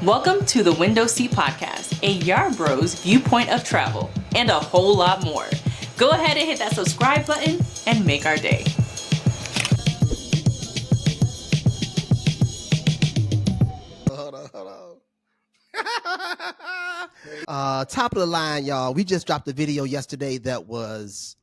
Welcome to the Window Seat Podcast, a Yarbros viewpoint of travel, and a whole lot more. Go ahead and hit that subscribe button and make our day. Hold on. Top of the line, y'all. We just dropped a video yesterday that was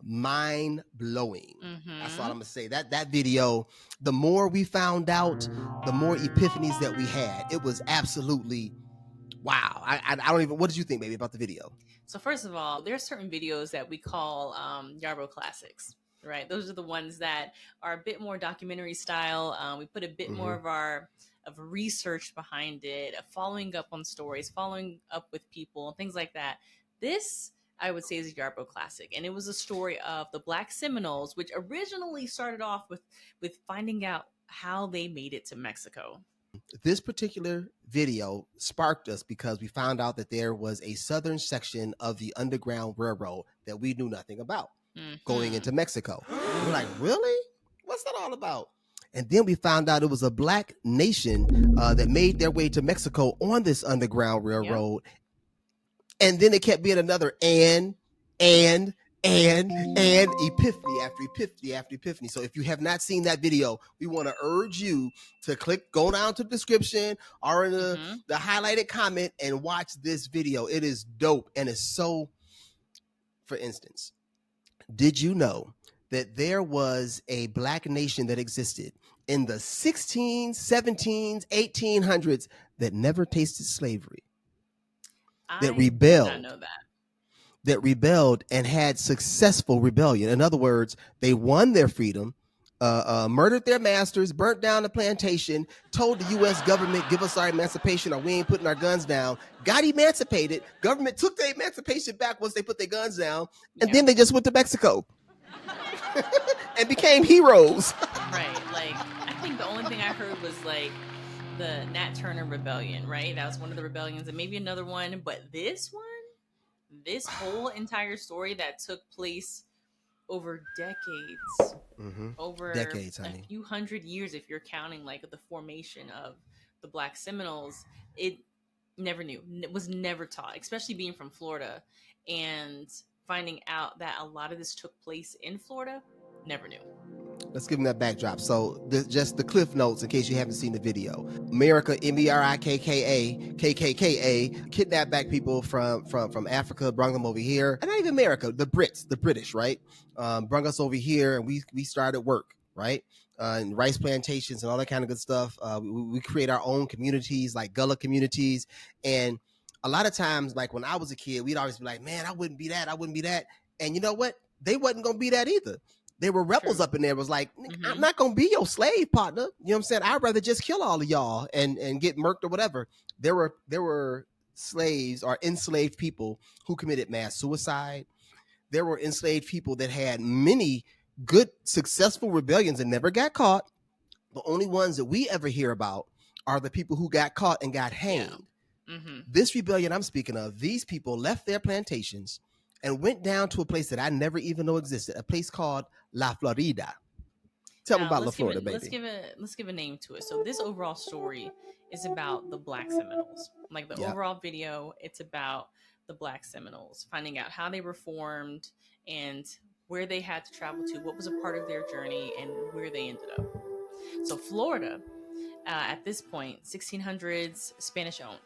mind-blowing. That's all I'm gonna say. That video, the more we found out, the more epiphanies that we had. It was absolutely wow. I don't even. What did you think, baby, about the video? So first of all, there are certain videos that we call Yaro classics, right? Those are the ones that are a bit more documentary style. We put a bit more of research behind it, following up on stories, following up with people, and things like that. This, I would say, is a Yarbro classic, and it was a story of the Black Seminoles, which originally started off with finding out how they made it to Mexico. This particular video sparked us because we found out that there was a southern section of the Underground Railroad that we knew nothing about going into Mexico. We're like, really? What's that all about? And then we found out it was a Black nation that made their way to Mexico on this Underground Railroad. Yep. And then it kept being another and epiphany after epiphany after epiphany. So if you have not seen that video, we want to urge you to go down to the description or in the highlighted comment and watch this video. It is dope. And it's so, for instance, did you know that there was a Black nation that existed in the 16s, 17s, 1800s that never tasted slavery? That rebelled. I did not know that. That rebelled and had successful rebellion. In other words, they won their freedom, murdered their masters, burnt down the plantation, told the U.S. government, give us our emancipation or we ain't putting our guns down, got emancipated. Government took their emancipation back once they put their guns down, and then they just went to Mexico and became heroes. Right. Like, I think the only thing I heard was like the Nat Turner Rebellion, right? That was one of the rebellions, and maybe another one, but this whole entire story that took place over decades, over decades, honey. A few hundred years, if you're counting like the formation of the Black Seminoles, it was never taught, especially being from Florida and finding out that a lot of this took place in Florida, never knew. Let's give them that backdrop. So just the cliff notes in case you haven't seen the video. America, Merikka, KKKA, kidnapped Black people from Africa, brought them over here. And not even America, the British, right? Brought us over here and we started work, right? And rice plantations and all that kind of good stuff. We create our own communities, like Gullah communities. And a lot of times, like when I was a kid, we'd always be like, man, I wouldn't be that. And you know what? They wasn't going to be that either. There were rebels up in there. It was like, I'm not going to be your slave partner. You know what I'm saying? I'd rather just kill all of y'all and get murked or whatever. There were slaves or enslaved people who committed mass suicide. There were enslaved people that had many good, successful rebellions and never got caught. The only ones that we ever hear about are the people who got caught and got hanged. Yeah. This rebellion I'm speaking of, these people left their plantations and went down to a place that I never even know existed, a place called La Florida. Tell me about La Florida, baby. Let's give a name to it. So this overall story is about the Black Seminoles. Like the overall video, it's about the Black Seminoles, finding out how they were formed and where they had to travel to, what was a part of their journey, and where they ended up. So Florida, at this point, 1600s, Spanish owned.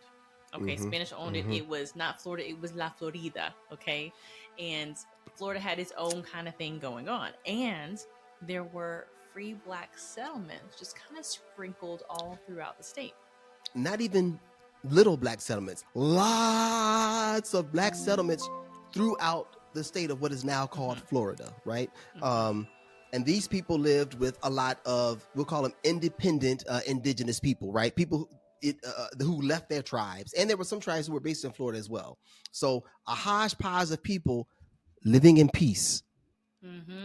Okay, Spanish owned it. It was not Florida, it was La Florida, okay? And Florida had its own kind of thing going on. And there were free Black settlements just kind of sprinkled all throughout the state. Not even little Black settlements. Lots of Black settlements throughout the state of what is now called Florida, right? And these people lived with a lot of, we'll call them independent indigenous people, right? People who left their tribes. And there were some tribes who were based in Florida as well. So a hodgepodge of people living in peace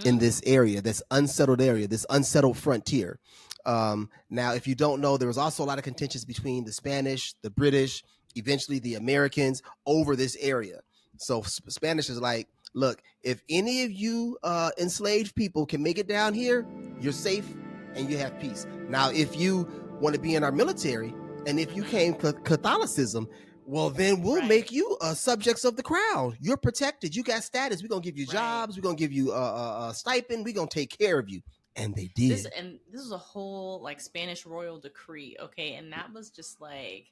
in this area, this unsettled area, this unsettled frontier. Now, if you don't know, there was also a lot of contentions between the Spanish, the British, eventually the Americans over this area. So Spanish is like, look, if any of you enslaved people can make it down here, you're safe and you have peace. Now, if you want to be in our military, And if you came Catholicism, well, then we'll make you subjects of the crown. You're protected. You got status. We're going to give you jobs. We're going to give you a stipend. We're going to take care of you. And they did. This was a whole like Spanish royal decree. Okay. And that was just like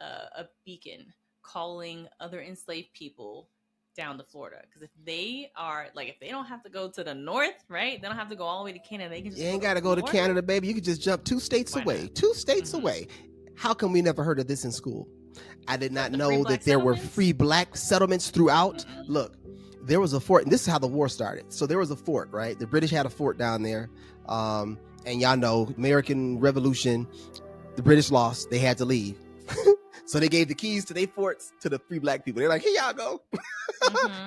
a beacon calling other enslaved people down to Florida, because if they don't have to go to the north, right? They don't have to go all the way to Canada. They can just ain't got to go to Canada, baby. You can just jump 2 states away. 2 states away. How come we never heard of this in school? I did not know that there were free black settlements throughout. Look, there was a fort, and this is how the war started. So there was a fort, right? The British had a fort down there, and y'all know American Revolution. The British lost. They had to leave. So they gave the keys to their forts to the free black people. They're like, here y'all go.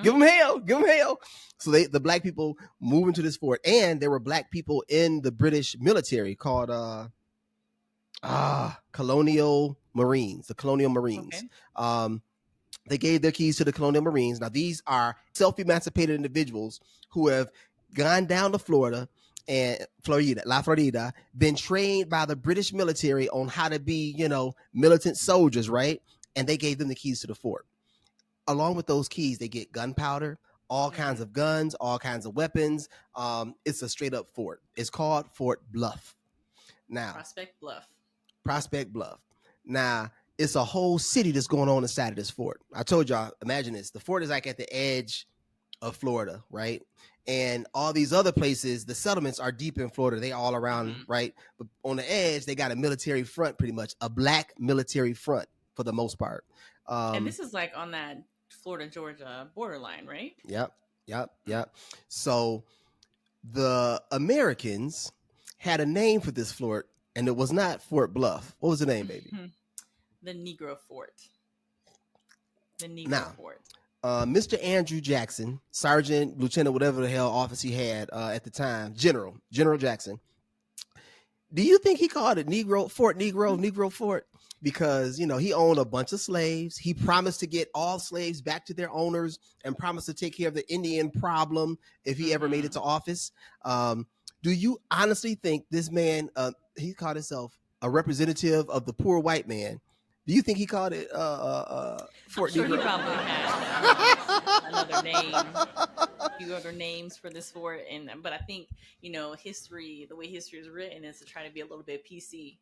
Give them hell. Give them hell. So the black people moved into this fort. And there were black people in the British military called Colonial Marines. The Colonial Marines. Okay. They gave their keys to the Colonial Marines. Now, these are self-emancipated individuals who have gone down to Florida and La Florida, been trained by the British military on how to be, militant soldiers, right? And they gave them the keys to the fort. Along with those keys, they get gunpowder, all kinds of guns, all kinds of weapons. It's a straight up fort. It's called Fort Bluff. Now, Prospect Bluff. Now, it's a whole city that's going on inside of this fort. I told y'all, imagine this. The fort is like at the edge of Florida, right? And all these other places, the settlements are deep in Florida. They all around, right? But on the edge, they got a military front, pretty much a black military front for the most part. And this is like on that Florida-Georgia borderline, right? Yep. So the Americans had a name for this fort, and it was not Fort Bluff. What was the name, baby? The Negro Fort. The Negro Fort. Mr. Andrew Jackson, Sergeant, Lieutenant, whatever the hell office he had at the time, General Jackson. Do you think he called it Negro Fort? Because, he owned a bunch of slaves. He promised to get all slaves back to their owners and promised to take care of the Indian problem if he ever made it to office. Do you honestly think this man, he called himself a representative of the poor white man? Do you think he called it Fort Negro? He probably had another name, a few other names for this fort, but I think history, the way history is written, is to try to be a little bit PC.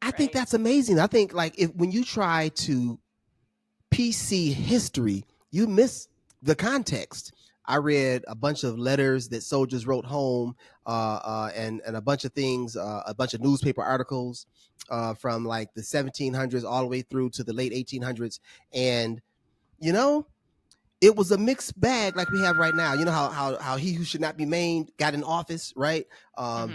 I think that's amazing. I think when you try to PC history, you miss the context. I read a bunch of letters that soldiers wrote home, and a bunch of things, a bunch of newspaper articles from like the 1700s all the way through to the late 1800s. And, it was a mixed bag like we have right now. You know how he who should not be named got in office, right? A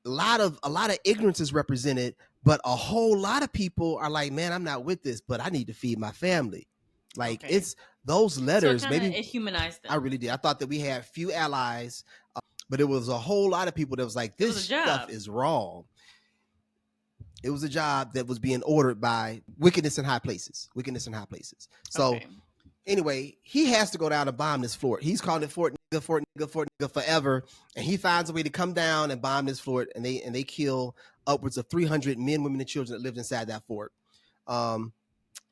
lot of ignorance is represented, but a whole lot of people are like, man, I'm not with this, but I need to feed my family. Like it's those letters. So maybe it humanized them. I really did. I thought that we had few allies, but it was a whole lot of people that was like, this stuff is wrong. It was a job that was being ordered by wickedness in high places. So anyway, he has to go down and bomb this fort. He's calling it Fort Nigga forever. And he finds a way to come down and bomb this fort. And they kill upwards of 300 men, women, and children that lived inside that fort.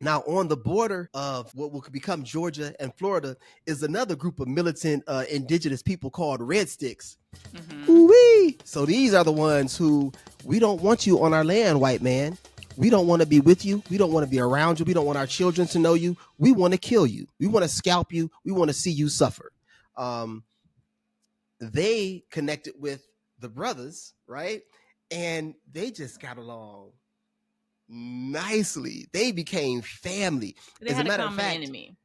Now, on the border of what will become Georgia and Florida is another group of militant indigenous people called Red Sticks. Ooh-wee. So these are the ones who, we don't want you on our land, white man. We don't want to be with you. We don't want to be around you. We don't want our children to know you. We want to kill you. We want to scalp you. We want to see you suffer. They connected with the brothers, right? And they just got along nicely. They became family. They had a common enemy.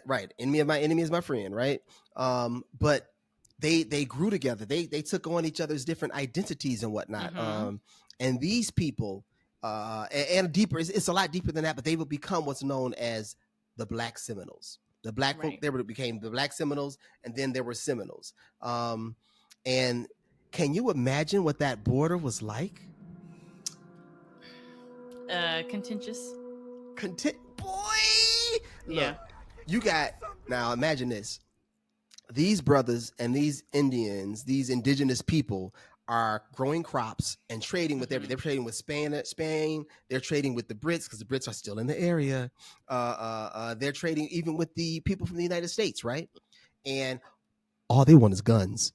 Right. Enemy of my enemy is my friend, right? But they grew together. They took on each other's different identities and whatnot. And these people, and deeper, it's a lot deeper than that, but they will become what's known as the Black Seminoles. The Black folk, they became the Black Seminoles, and then there were Seminoles. And can you imagine what that border was like? Contentious. Boy! Look, you got, now imagine this. These brothers and these Indians, these indigenous people are growing crops and trading with everything. They're trading with Spain. They're trading with the Brits because the Brits are still in the area. They're trading even with the people from the United States, right? And all they want is guns.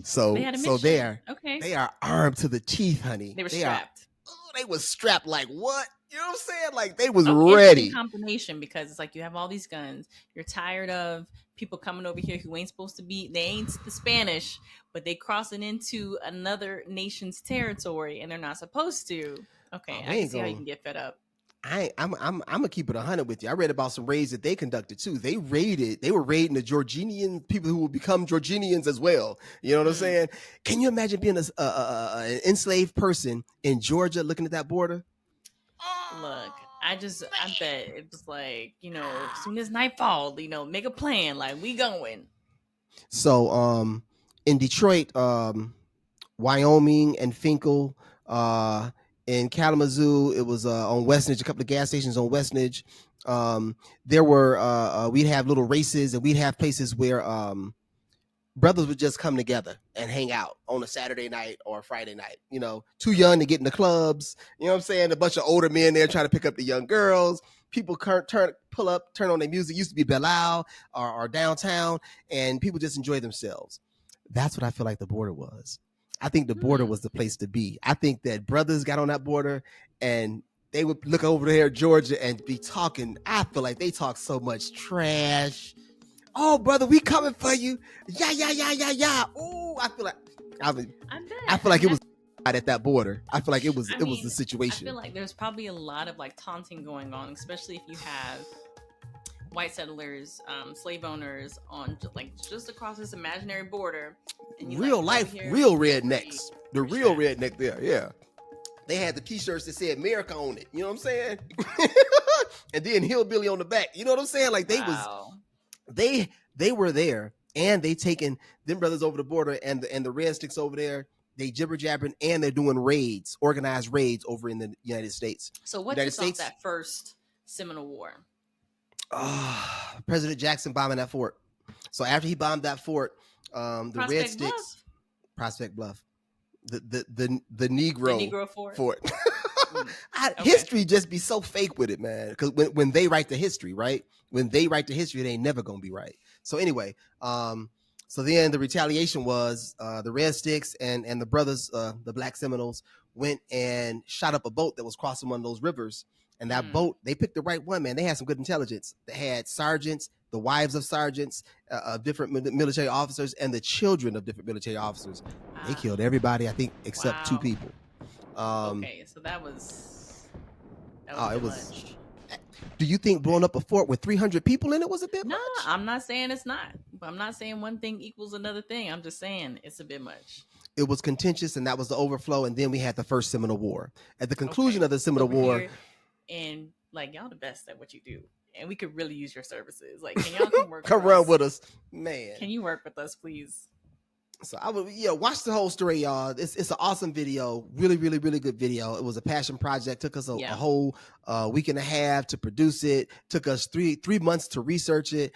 So they had a mission. They are armed to the teeth, honey. They were strapped. They was strapped like what? You know what I'm saying? Like they was ready. Interesting combination, because it's like you have all these guns. You're tired of people coming over here who ain't supposed to be. They ain't the Spanish, but they crossing into another nation's territory and they're not supposed to. Okay, I can see how you can get fed up. I'm gonna keep it 100 with you. I read about some raids that they conducted too. They were raiding the Georgian people who will become Georgians as well. You know what I'm saying? Can you imagine being an enslaved person in Georgia looking at that border? Look, I bet it was like, as soon as nightfall, make a plan, like we going. So in Detroit, Wyoming and Finkel, in Kalamazoo, it was on Westnedge, a couple of gas stations on Westnedge. There were we'd have little races, and we'd have places where brothers would just come together and hang out on a Saturday night or a Friday night. Too young to get in the clubs. You know what I'm saying? A bunch of older men there trying to pick up the young girls. People turn on their music. It used to be Belle or downtown, and people just enjoy themselves. That's what I feel like the border was. I think the border was the place to be. I think that brothers got on that border and they would look over there at Georgia and be talking. I feel like they talk so much trash. Oh, brother, we coming for you. Yeah. Ooh, I feel like it was at that border. I feel like it was the situation. I feel like there's probably a lot of like taunting going on, especially if you have white settlers, slave owners on just across this imaginary border. And real life, real rednecks. The real redneck there, yeah. They had the t-shirts that said America on it. You know what I'm saying? And then hillbilly on the back. You know what I'm saying? Like they were there, and they taken them brothers over the border, and the red sticks over there. They jibber jabbering, and they're doing raids, organized raids over in the United States. So what kicked off that first Seminole War? President Jackson bombing that fort. So after he bombed that fort, the red sticks, Prospect Bluff, the Negro fort. History just be so fake with it, man. Because when they write the history, right? When they write the history, it ain't never gonna be right. So anyway, so then the retaliation was the Red Sticks and the brothers, the Black Seminoles, went and shot up a boat that was crossing one of those rivers. And that boat, they picked the right one, man. They had some good intelligence. They had sergeants, the wives of sergeants, different military officers, and the children of different military officers. They killed everybody, I think, except 2 people. Okay, so that was much. Do you think blowing up a fort with 300 people in it was a bit much? No, I'm not saying it's not. I'm not saying one thing equals another thing. I'm just saying it's a bit much. It was contentious, and that was the overflow. And then we had the first Seminole War. At the conclusion of the Seminole War. And y'all the best at what you do. And we could really use your services. Can y'all come work come run with us? Man. Can you work with us, please? So I would, watch the whole story, y'all. It's an awesome video. Really, really, really good video. It was a passion project. Took us a whole week and a half to produce it. Took us three months to research it.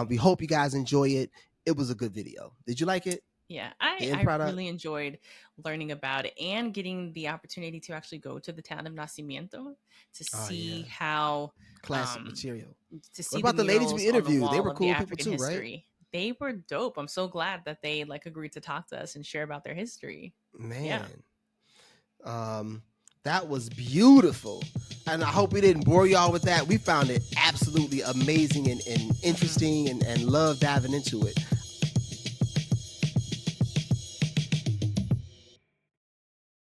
We hope you guys enjoy it. It was a good video. Did you like it? Yeah, I really enjoyed learning about it and getting the opportunity to actually go to the town of Nacimiento to see how classic material. To see what about the ladies we interviewed? They were cool people too, history. Right? They were dope. I'm so glad that they agreed to talk to us and share about their history. Man, that was beautiful. And I hope we didn't bore y'all with that. We found it absolutely amazing and interesting and love diving into it.